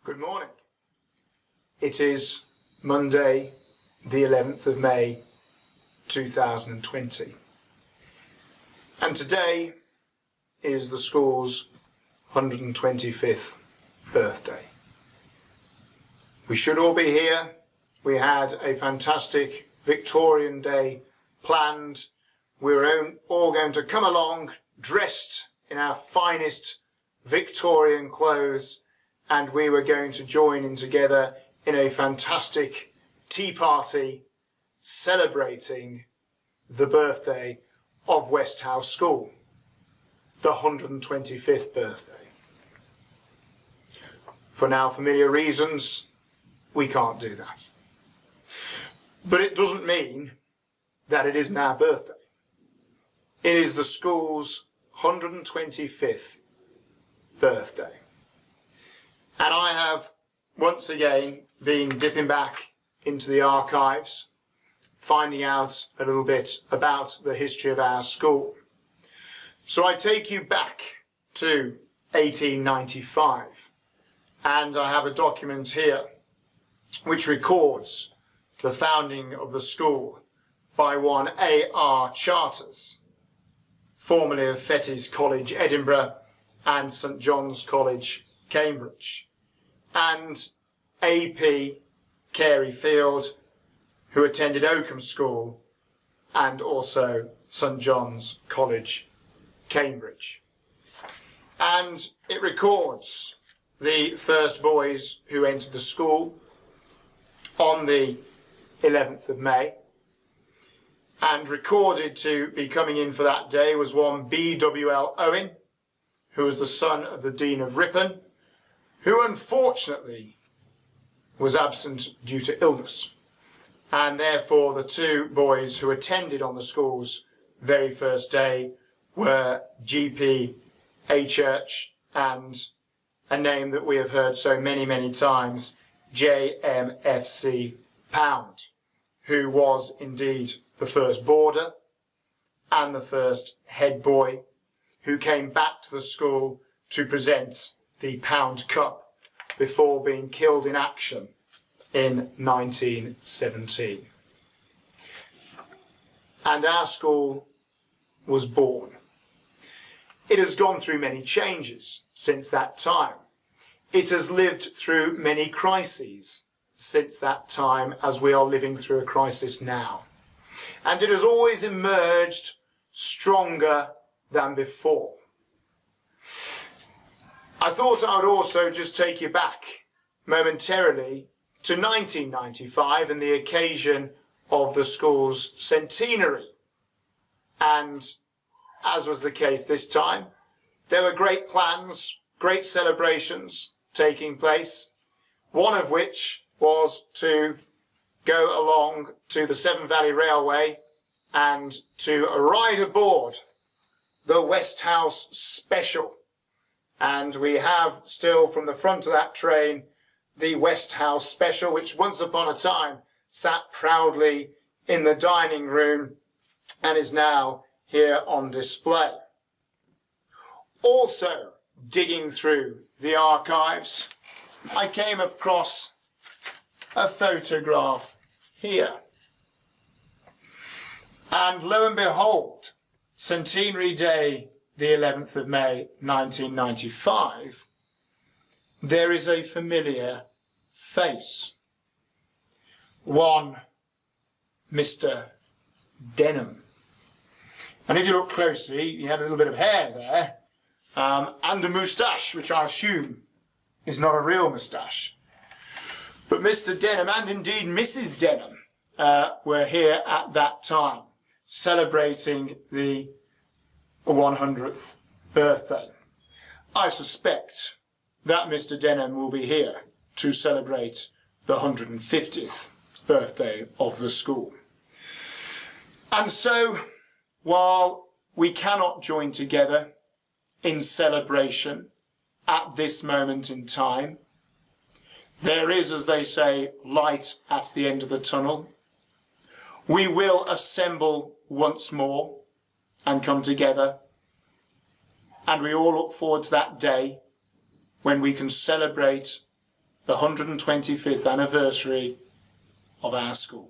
Good morning. It is Monday, the 11th of May, 2020. And today is the school's 125th birthday. We should all be here. We had a fantastic Victorian day planned. We were all going to come along dressed in our finest Victorian clothes, and we were going to join in together in a fantastic tea party celebrating the birthday of Westhouse School, the 125th birthday. For now familiar reasons, we can't do that. But it doesn't mean that it isn't our birthday. It is the school's 125th birthday. And I have once again been dipping back into the archives, finding out a little bit about the history of our school. So I take you back to 1895, and I have a document here which records the founding of the school by one A.R. Charters, formerly of Fettes College, Edinburgh, and St John's College, Cambridge, and A.P. Carey Field, who attended Oakham School and also St John's College, Cambridge. And it records the first boys who entered the school on the 11th of May, and recorded to be coming in for that day was one B.W.L. Owen, who was the son of the Dean of Ripon, who unfortunately was absent due to illness. And therefore the two boys who attended on the school's very first day were G.P. A. Church and a name that we have heard so many, many times, J.M.F.C. Pound, who was indeed the first boarder and the first head boy who came back to the school to present the Pound Cup before being killed in action in 1917. And our school was born. It has gone through many changes since that time. It has lived through many crises since that time, as we are living through a crisis now. And it has always emerged stronger than before. I thought I would also just take you back momentarily to 1995 and the occasion of the school's centenary. And as was the case this time, there were great plans, great celebrations taking place, one of which was to go along to the Severn Valley Railway and to ride aboard the Westhouse Special. And we have still from the front of that train the Westhouse Special, which once upon a time sat proudly in the dining room and is now here on display. Also, digging through the archives, I came across a photograph here. And lo and behold, Centenary Day, the 11th of May, 1995, there is a familiar face. One Mr. Denham. And if you look closely, he had a little bit of hair there, and a moustache, which I assume is not a real moustache. But Mr. Denham, and indeed Mrs. Denham, were here at that time, celebrating the 100th birthday. I suspect that Mr. Denham will be here to celebrate the 150th birthday of the school. And so, while we cannot join together in celebration at this moment in time, there is, as they say, light at the end of the tunnel. We will assemble once more and come together, and we all look forward to that day when we can celebrate the 125th anniversary of our school.